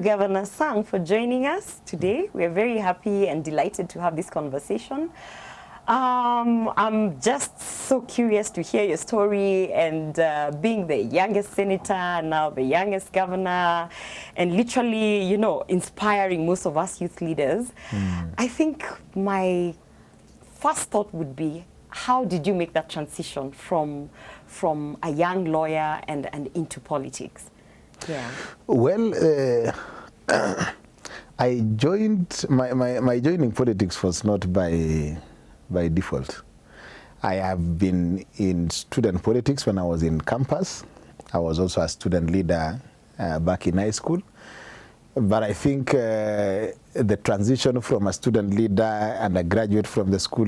Governor Sang, for joining us today. We're very happy and delighted to have this conversation. I'm just so curious to hear your story, and being the youngest senator, now the youngest governor, and literally, you know, inspiring most of us youth leaders. I think my first thought would be, how did you make that transition from a young lawyer and into politics? Yeah. Well, I joined, my joining politics was not by default. I have been in student politics when I was in campus. I was also a student leader back in high school. But I think the transition from a student leader and a graduate from the school,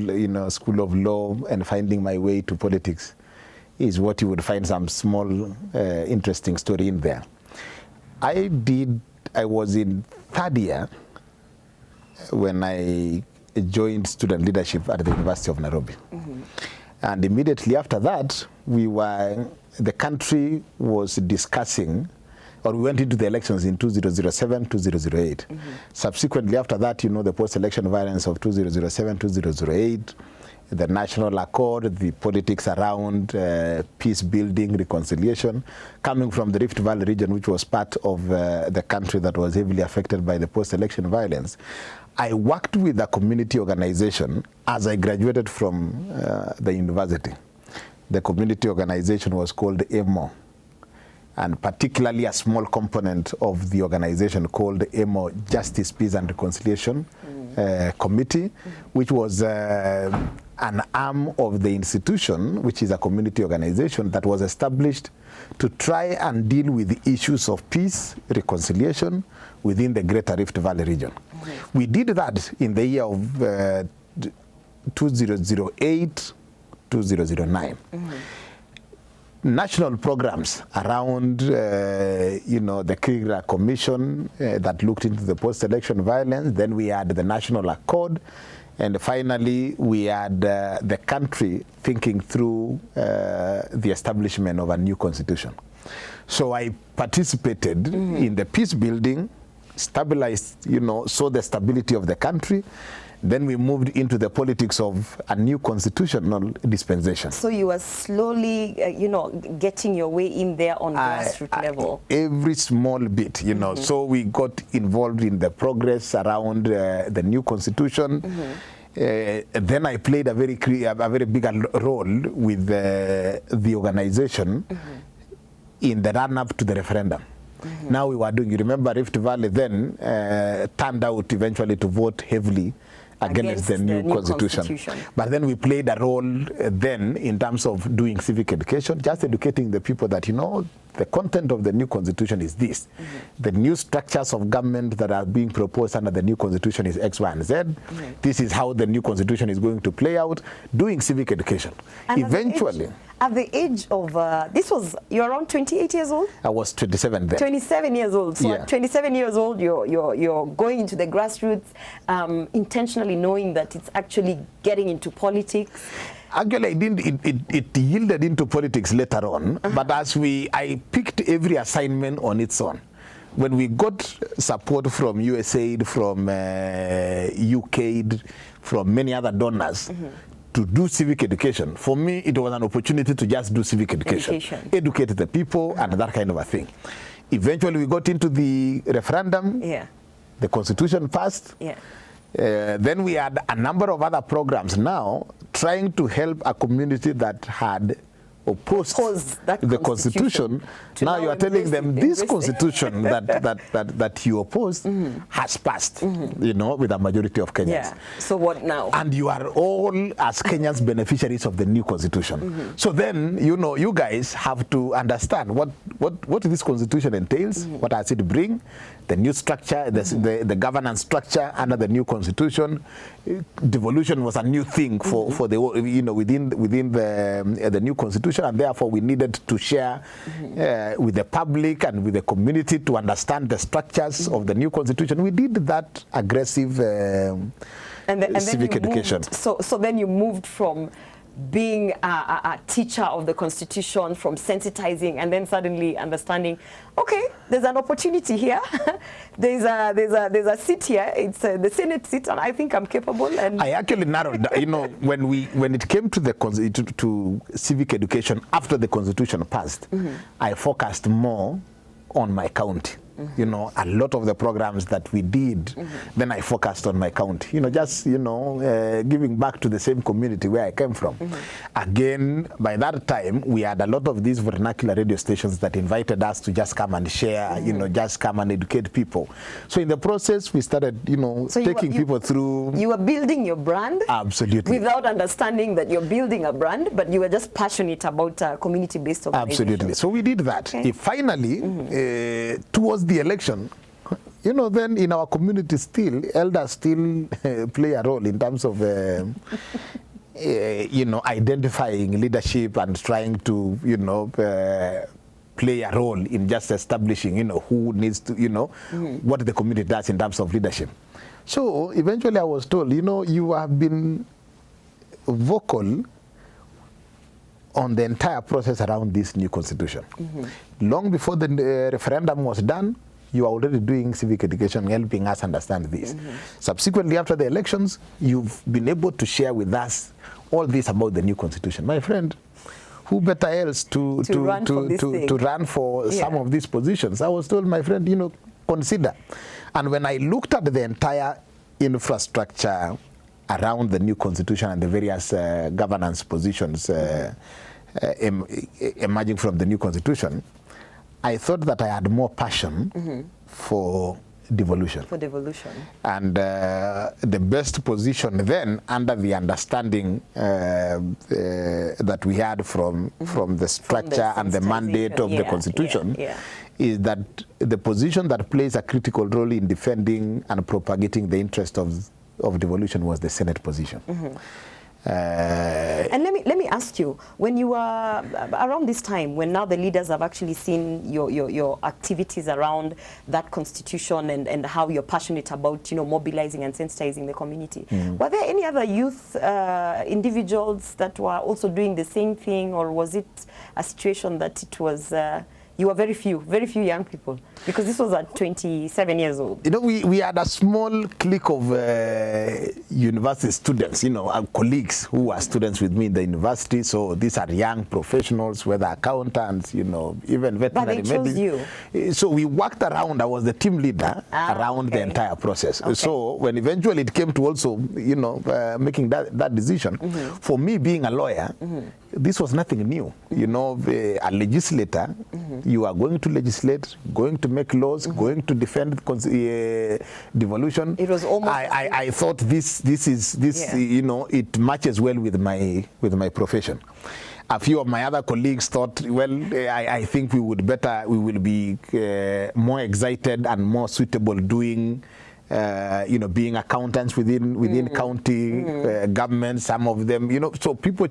School of Law, and finding my way to politics is what you would find some small interesting story in there. I was in third year when I joined student leadership at the University of Nairobi. And immediately after that, the country was discussing, or we went into the elections in 2007, 2008. Subsequently after that, the post-election violence of 2007, 2008, the National Accord, the politics around peace building, reconciliation, coming from the Rift Valley region, which was part of the country that was heavily affected by the post-election violence. I worked with a community organization as I graduated from the university. The community organization was called EMO, and particularly a small component of the organization called EMO Justice, Peace and Reconciliation Committee, which was an arm of the institution, which is a community organization that was established to try and deal with the issues of peace, reconciliation within the Greater Rift Valley region. We did that in the year of 2008, 2009. National programs around, the Kriegler Commission that looked into the post-election violence. Then we had the National Accord. And finally, we had the country thinking through the establishment of a new constitution. So I participated in the peace building, stabilized, saw the stability of the country. Then we moved into the politics of a new constitutional dispensation. So you were slowly, getting your way in there on grassroots level. Every small bit, So we got involved in the progress around the new constitution. Then I played a very big role with the organization in the run-up to the referendum. Now we were doing, you remember Rift Valley then turned out eventually to vote heavily against the new constitution. But then we played a role then in terms of doing civic education, just educating the people that, the content of the new constitution is this. The new structures of government that are being proposed under the new constitution is X, Y, and Z. This is how the new constitution is going to play out, doing civic education. And eventually, at the age of, you're around 28 years old? I was 27 then. 27 years old. So at 27 years old, you're going into the grassroots, intentionally knowing that it's actually getting into politics. Actually, it yielded into politics later on, but I picked every assignment on its own. When we got support from USAID, from UKAID, from many other donors, to do civic education, for me, it was an opportunity to just do civic education. Educate the people and that kind of a thing. Eventually, we got into the referendum. The constitution passed. Then we had a number of other programs now trying to help a community that had opposed the constitution. Now you are telling them this constitution that you opposed has passed, with a majority of Kenyans. So what now? And you are all as Kenyans beneficiaries of the new constitution. So then, you guys have to understand what this constitution entails, what does it bring, the new structure, the governance structure under the new constitution. Devolution was a new thing for the within the new constitution, and therefore we needed to share with the public and with the community to understand the structures of the new constitution. We did that aggressive civic education. So then you moved from being a teacher of the Constitution, from sensitizing, and then suddenly understanding, okay, there's an opportunity here. there's a seat here. It's the Senate seat, and I think I'm capable. And I actually narrowed, when it came to the to civic education after the Constitution passed, I focused more on my county. A lot of the programs that we did, then I focused on my county, just, giving back to the same community where I came from. Again, by that time, we had a lot of these vernacular radio stations that invited us to just come and share, just come and educate people. So in the process, we started, taking people through. You were building your brand? Absolutely. Without understanding that you're building a brand, but you were just passionate about community-based organization. Absolutely. So we did that. Okay. Finally, towards the election, then in our community still, elders still play a role in terms of, identifying leadership and trying to, play a role in just establishing, who needs to, what the community does in terms of leadership. So eventually I was told, you have been vocal on the entire process around this new constitution. Long before the referendum was done, you are already doing civic education, helping us understand this. Subsequently, after the elections, you've been able to share with us all this about the new constitution. My friend, who better else to run for some of these positions? I was told, my friend, consider. And when I looked at the entire infrastructure around the new constitution and the various governance positions emerging from the new constitution, I thought that I had more passion for devolution. And the best position then, under the understanding that we had from the structure and the mandate of the constitution, is that the position that plays a critical role in defending and propagating the interest of devolution was the Senate position. And let me ask you, when you were around this time, when now the leaders have actually seen your activities around that constitution and how you're passionate about mobilizing and sensitizing the community, were there any other youth individuals that were also doing the same thing, or was it a situation that it was you were very few young people? Because this was at 27 years old. We had a small clique of university students, our colleagues who were students with me in the university. So these are young professionals, whether accountants, even veterinary. But they chose you. So we worked around. I was the team leader around the entire process. So when eventually it came to also, making that decision, for me being a lawyer, this was nothing new. A legislator, you are going to legislate, going to make laws, going to defend devolution. It was almost. I thought this it matches well with my profession. A few of my other colleagues thought, well, I think we will be more excited and more suitable doing. Being accountants within county government, some of them, so people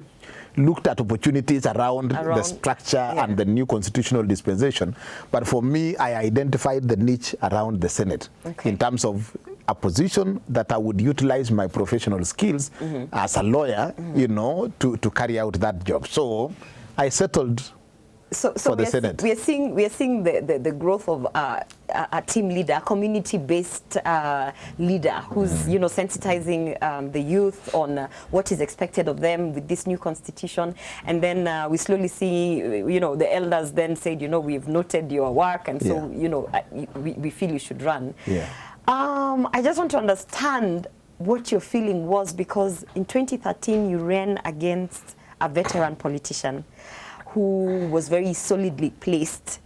looked at opportunities around the structure and the new constitutional dispensation. But for me, I identified the niche around the Senate in terms of a position that I would utilize my professional skills as a lawyer, to carry out that job. So I settled. So for the Senate. We are seeing the growth of a team leader, a community-based leader who's sensitizing the youth on what is expected of them with this new constitution, and then we slowly see the elders then said we've noted your work, and so we feel you should run. I just want to understand what your feeling was, because in 2013 you ran against a veteran politician who was very solidly placed.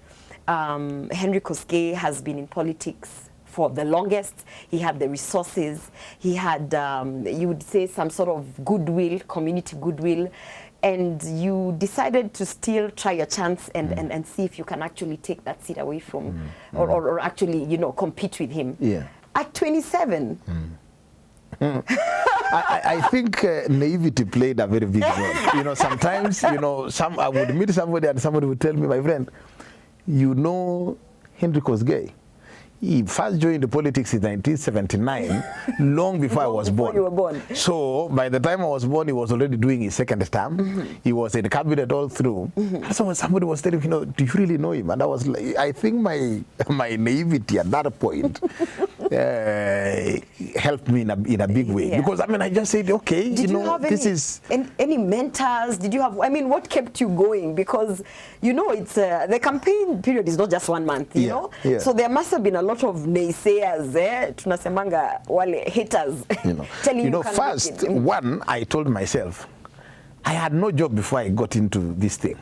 Henry Koskei has been in politics for the longest. He had the resources. He had, you would say, some sort of goodwill, community goodwill. And you decided to still try your chance and see if you can actually take that seat away from, or actually, compete with him. At 27. I think naivety played a very big role. Sometimes, I would meet somebody and somebody would tell me, my friend, Henry Koskei, He first joined politics in 1979, long before I was born. You were born. So by the time I was born, he was already doing his second term. He was in the cabinet all through. So when somebody was telling me, do you really know him? And I was like, I think my naivety at that point helped me in a big way. Because I mean, I just said, okay, Did you have any mentors? Did you have, I mean, what kept you going? Because, it's the campaign period is not just 1 month, you know? Yeah. So there must have been a lot of naysayers, tunasemanga wale haters, telling you first, one, I told myself, I had no job before I got into this thing.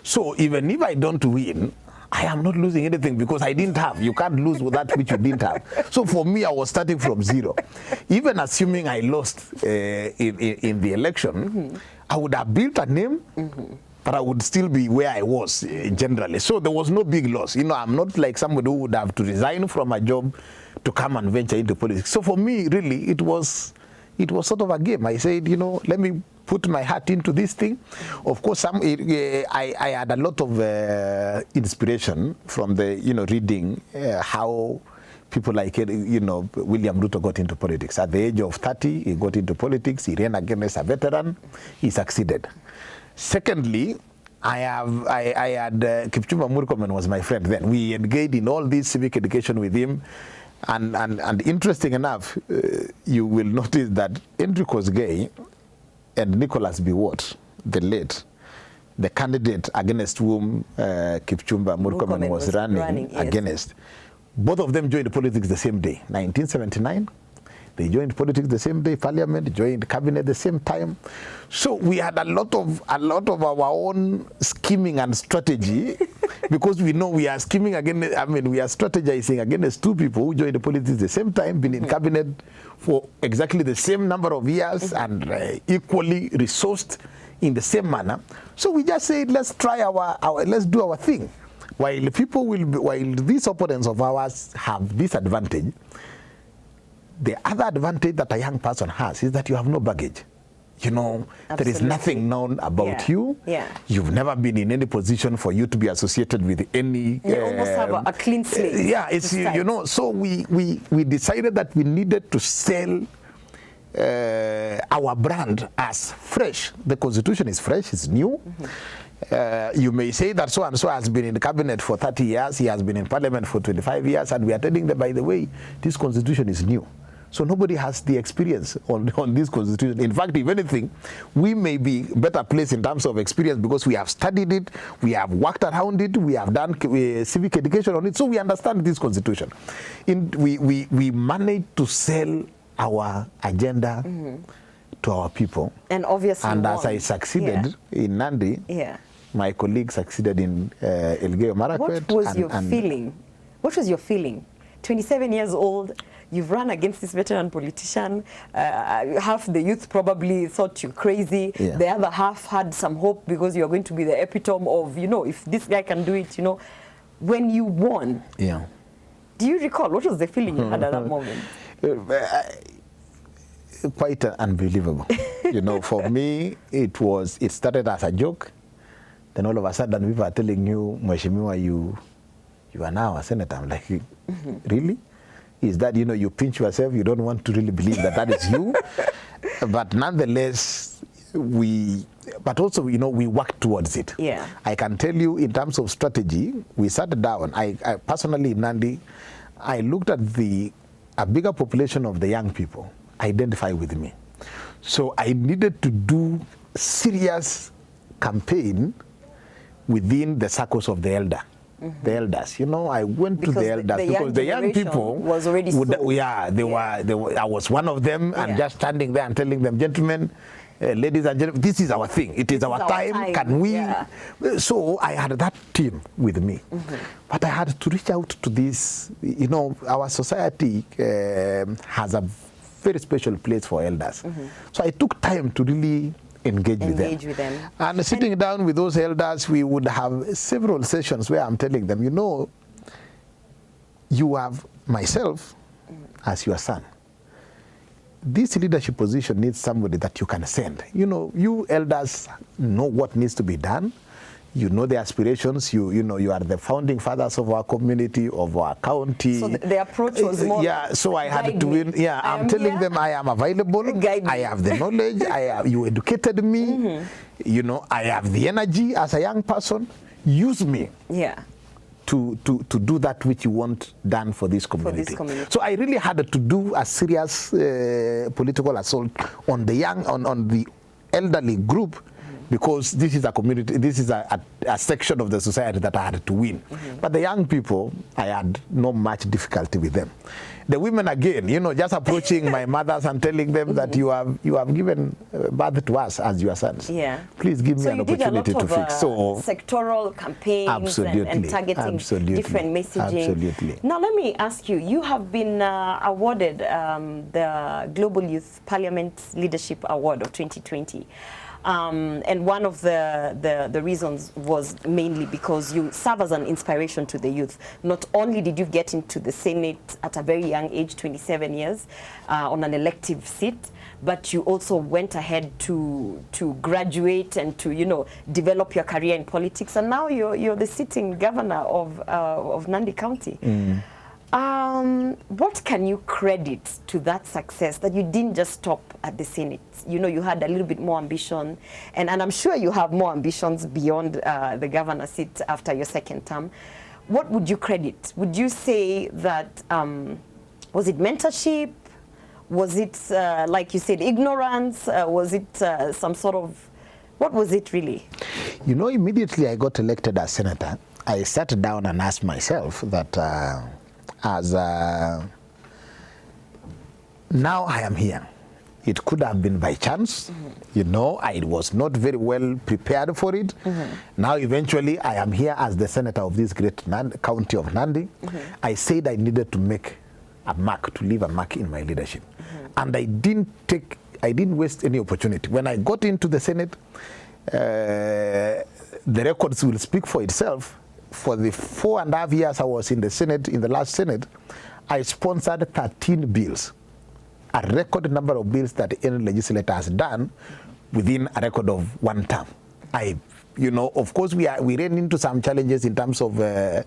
So even if I don't win, I am not losing anything because I didn't have. You can't lose with that which you didn't have. So for me, I was starting from zero. Even assuming I lost in the election, I would have built a name, but I would still be where I was generally. So there was no big loss. I'm not like somebody who would have to resign from a job to come and venture into politics. So for me, really, it was sort of a game. I said, let me put my heart into this thing. Of course, I had a lot of inspiration from the, reading how people like, William Ruto got into politics. At the age of 30, he got into politics. He ran against a veteran. He succeeded. Secondly, I had Kipchumba Murkomen was my friend then. We engaged in all this civic education with him. And interesting enough, you will notice that Andrew Kosgei and Nicholas Biwott, the late, the candidate against whom Kipchumba Murkomen was running against, both of them joined politics the same day, 1979. They joined politics the same day, parliament, joined cabinet the same time. So we had a lot of our own scheming and strategy because we know we are scheming against, we are strategizing against two people who joined the politics the same time, been in cabinet for exactly the same number of years and equally resourced in the same manner. So we just said, let's try let's do our thing. While these opponents of ours have this advantage, the other advantage that a young person has is that you have no baggage. There is nothing known about you. Yeah. You've never been in any position for you to be associated with any... You almost have a clean slate. Yeah, it's, so we decided that we needed to sell our brand as fresh. The Constitution is fresh, it's new. You may say that so-and-so has been in the cabinet for 30 years, he has been in parliament for 25 years, and we are telling them, by the way, this Constitution is new. So nobody has the experience on this Constitution. In fact, if anything, we may be better placed in terms of experience because we have studied it, we have worked around it, we have done civic education on it, so we understand this Constitution. We managed to sell our agenda to our people. And obviously as I succeeded in Nandy, my colleague succeeded in Elgeyo Marakwet. What was your feeling? What was your feeling? 27 years old, you've run against this veteran politician. Half the youth probably thought you crazy. Yeah. The other half had some hope because you're going to be the epitome of, if this guy can do it, When you won, do you recall, what was the feeling you had at that moment? Quite unbelievable. For me, it started as a joke. Then all of a sudden, people are telling you, Mheshimiwa, you are now a senator. I'm like, really? Is that, you pinch yourself, you don't want to really believe that is you. But nonetheless, we worked towards it. Yeah. I can tell you in terms of strategy, we sat down. I personally, in Nandy, I looked at a bigger population of the young people identify with me. So I needed to do serious campaign within the circles of the elder. The elders, I went to the elders because the young people was already I was one of them, and just standing there and telling them, gentlemen, ladies and gentlemen, this is our thing. It is our time. Can we? Yeah. So I had that team with me, but I had to reach out to this. Our society has a very special place for elders. So I took time to really engage with them. And sitting down with those elders, we would have several sessions where I'm telling them, you have myself as your son. This leadership position needs somebody that you can send. You elders know what needs to be done. You know the aspirations. You know you are the founding fathers of our community, of our county. So the approach was more. Yeah. So I had to win. Yeah. I'm telling them I am available. I have the knowledge. You educated me. You know, I have the energy as a young person. Use me. Yeah. To do that which you want done for this community. So I really had to do a serious political assault on the young, on the elderly group, because this is a community, this is a section of the society that I had to win. But the young people, I had no much difficulty with them. The women, again, you know, just approaching my mothers and telling them that you have given birth to us as your sons. Yeah. Please give me an opportunity to fix. So sectoral campaigns and targeting different messaging. Absolutely. Now let me ask you, you have been awarded the Global Youth Parliament Leadership Award of 2020. And one of the reasons was mainly because you serve as an inspiration to the youth. Not only did you get into the Senate at a very young age, 27 years, on an elective seat, but you also went ahead to graduate and to, you know, develop your career in politics. And now you're the sitting governor of Nandy County. What can you credit to that success, that you didn't just stop at the Senate? You know, you had a little bit more ambition, and I'm sure you have more ambitions beyond the governor seat after your second term. What would you credit? Would you say that, was it mentorship? Was it, like you said, ignorance? Was it some sort of, what was it really? You know, immediately I got elected as senator, I sat down and asked myself that, now I am here. It could have been by chance. You know, I was not very well prepared for it. Now eventually I am here as the senator of this great county of Nandy. I said I needed to make a mark, to leave a mark in my leadership. And I didn't waste any opportunity. When I got into the Senate, the records will speak for itself. For the 4.5 years I was in the Senate, in the last Senate, I sponsored 13 bills, a record number of bills that any legislator has done within a record of one term. You know, of course, we ran into some challenges in terms of the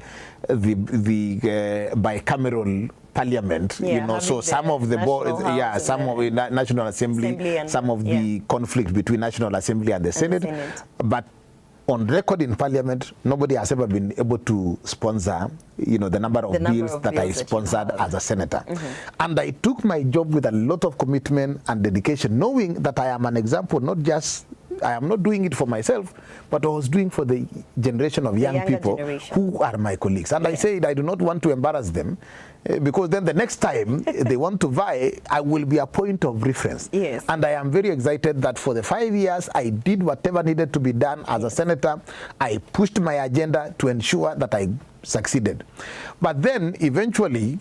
bicameral parliament. Yeah, you know, so some of the boards, some of the National Assembly and some of the conflict between National Assembly and the Senate. But on record in Parliament, nobody has ever been able to sponsor, you know, the number of bills that I sponsored as a senator. And I took my job with a lot of commitment and dedication, knowing that I am an example, not just, I am not doing it for myself, but I was doing for the generation of young people who are my colleagues. And I said I do not want to embarrass them, because then the next time they want to vie, I will be a point of reference. And I am very excited that for the 5 years I did whatever needed to be done as a senator. I pushed my agenda to ensure that I succeeded. But then eventually,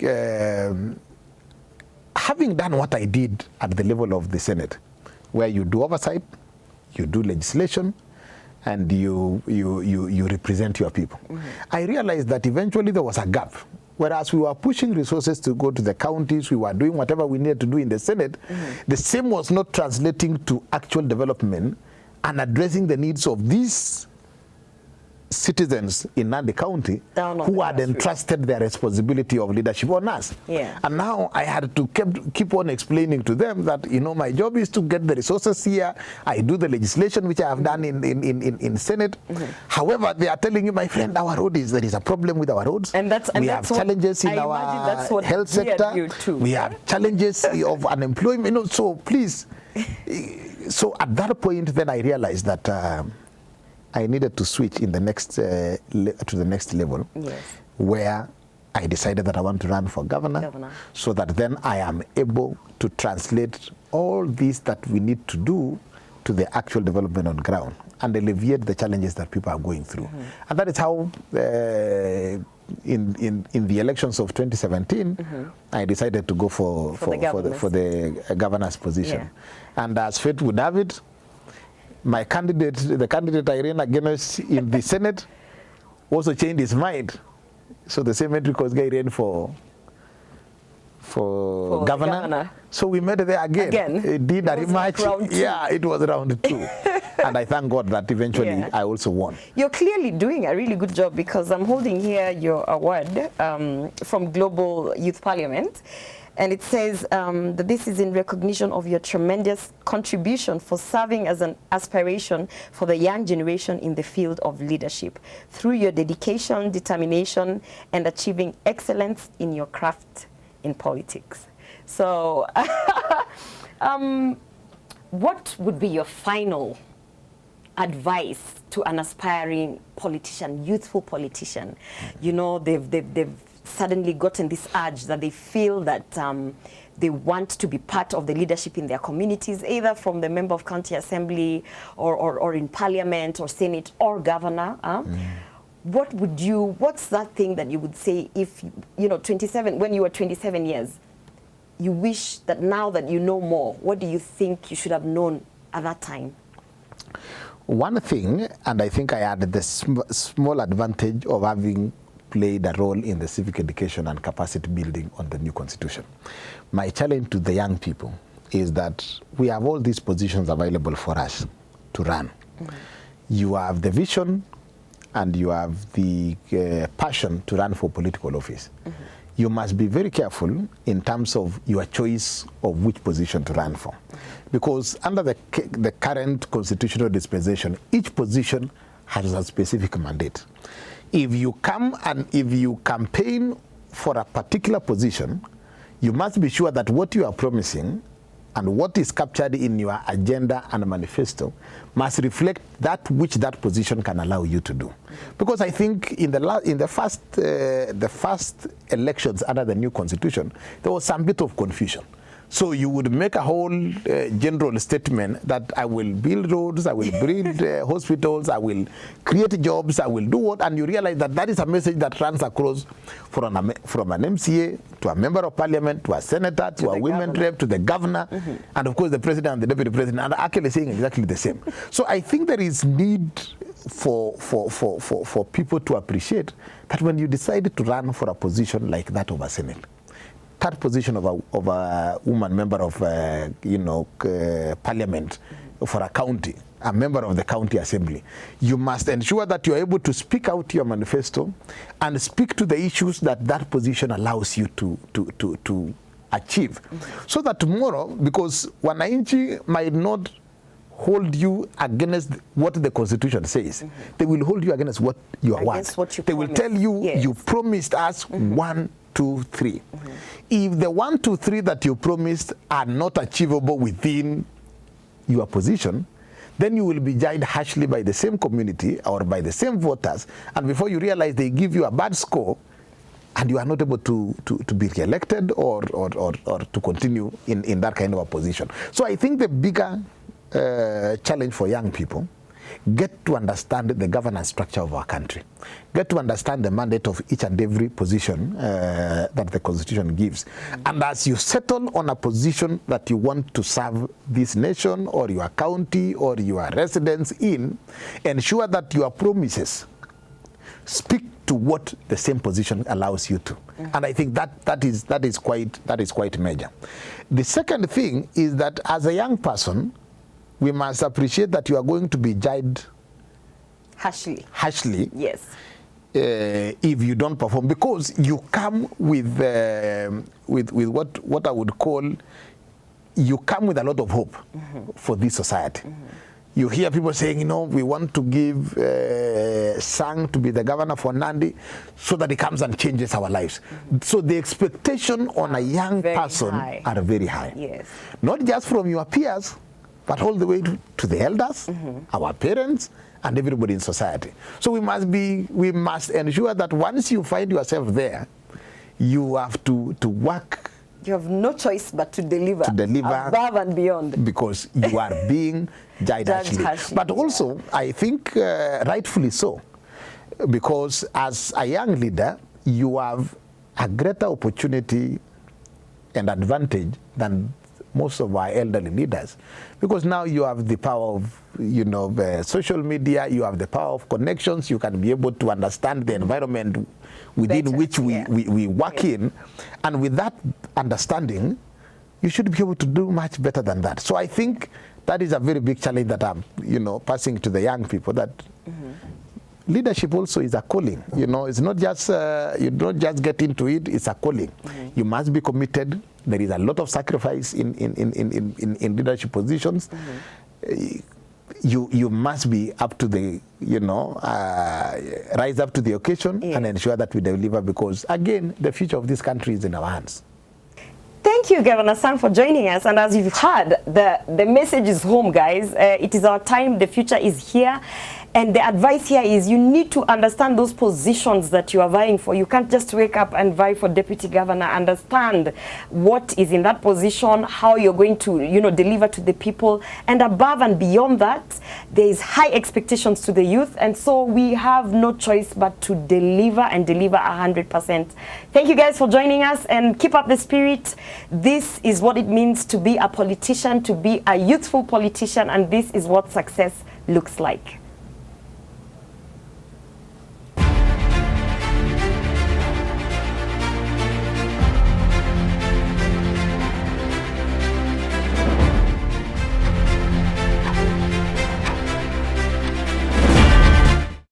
having done what I did at the level of the Senate, where you do oversight, you do legislation, and you represent your people, I realized that eventually there was a gap. Whereas we were pushing resources to go to the counties, we were doing whatever we needed to do in the Senate, the same was not translating to actual development and addressing the needs of these citizens in Nandy County who had entrusted their responsibility of leadership on us. And now I had to keep on explaining to them that, you know, my job is to get the resources here. I do the legislation, which I have done in Senate. However, they are telling you, my friend, our road there is a problem with our roads. We have challenges in our health sector. We have challenges of unemployment. You know, so please. So at that point, then I realized that I needed to switch in the next to the next level, where I decided that I want to run for governor, so that then I am able to translate all this that we need to do to the actual development on ground and alleviate the challenges that people are going through. And that is how, in the elections of 2017, I decided to go for the governor's position. And as fate would have it, my candidate, the candidate I ran against in the Senate, also changed his mind. So the same entry guy ran for governor. So we met there again. It did a rematch. It was round 2. And I thank God that eventually I also won. You're clearly doing a really good job, because I'm holding here your award from Global Youth Parliament. And it says that this is in recognition of your tremendous contribution for serving as an aspiration for the young generation in the field of leadership through your dedication, determination, and achieving excellence in your craft in politics. So what would be your final advice to an aspiring politician, youthful politician? You know, they've suddenly gotten this urge that they feel that they want to be part of the leadership in their communities, either from the member of county assembly or in parliament or senate or governor. What's that thing that you would say if, you know, 27, when you were 27 years, you wish that now that you know more, what do you think you should have known at that time? One thing, and I think I had the small advantage of having played a role in the civic education and capacity building on the new constitution. My challenge to the young people is that we have all these positions available for us to run. You have the vision and you have the passion to run for political office. You must be very careful in terms of your choice of which position to run for. Because under the current constitutional dispensation, each position has a specific mandate. If you come and if you campaign for a particular position, you must be sure that what you are promising and what is captured in your agenda and manifesto must reflect that which that position can allow you to do. Because I think in the first elections under the new constitution, there was some bit of confusion. So you would make a whole general statement that I will build roads, I will build hospitals, I will create jobs, I will do what, and you realize that that is a message that runs across from an MCA to a member of parliament, to a senator, to a women rep, to the governor, and of course the president and the deputy president are actually saying exactly the same. So I think there is need for people to appreciate that when you decide to run for a position like that of a senate, third position of a woman member of parliament for a county, a member of the county assembly, you must ensure that you are able to speak out your manifesto and speak to the issues that that position allows you to achieve. So that tomorrow, because wananchi might not hold you against what the constitution says, they will hold you against what you want. They will tell you, you promised us 1, 2, 3. If the 1, 2, 3 that you promised are not achievable within your position, then you will be judged harshly by the same community or by the same voters, and before you realize they give you a bad score and you are not able to be re-elected or to continue in that kind of a position. So I think the bigger challenge for young people, get to understand the governance structure of our country. Get to understand the mandate of each and every position that the Constitution gives. And as you settle on a position that you want to serve this nation or your county or your residents in, ensure that your promises speak to what the same position allows you to. And I think that is quite major. The second thing is that as a young person, we must appreciate that you are going to be judged harshly. Yes. If you don't perform, because you come with what I would call, you come with a lot of hope for this society. You hear people saying, you know, we want to give Sang to be the governor for Nandy so that he comes and changes our lives. So the expectation on a young person are very high. Yes. Not just from your peers, but all the way to the elders, our parents, and everybody in society. So we must ensure that once you find yourself there, you have to work. You have no choice but to deliver above and beyond. Because you are being judged harshly. But also, I think rightfully so, because as a young leader, you have a greater opportunity and advantage than most of our elderly leaders, because now you have the power of social media, you have the power of connections, you can be able to understand the environment within which we work in, and with that understanding, you should be able to do much better than that. So I think that is a very big challenge that I'm, passing to the young people, that leadership also is a calling. It's not just, you don't just get into it, it's a calling. You must be committed. There is a lot of sacrifice in leadership positions. You must be up to the, rise up to the occasion and ensure that we deliver, because again, the future of this country is in our hands. Thank you, Governor Sang, for joining us. And as you've heard, the message is home, guys. It is our time. The future is here. And the advice here is you need to understand those positions that you are vying for. You can't just wake up and vie for deputy governor. Understand what is in that position, how you're going to, deliver to the people. And above and beyond that, there is high expectations to the youth. And so we have no choice but to deliver and deliver 100%. Thank you guys for joining us, and keep up the spirit. This is what it means to be a politician, to be a youthful politician, and this is what success looks like.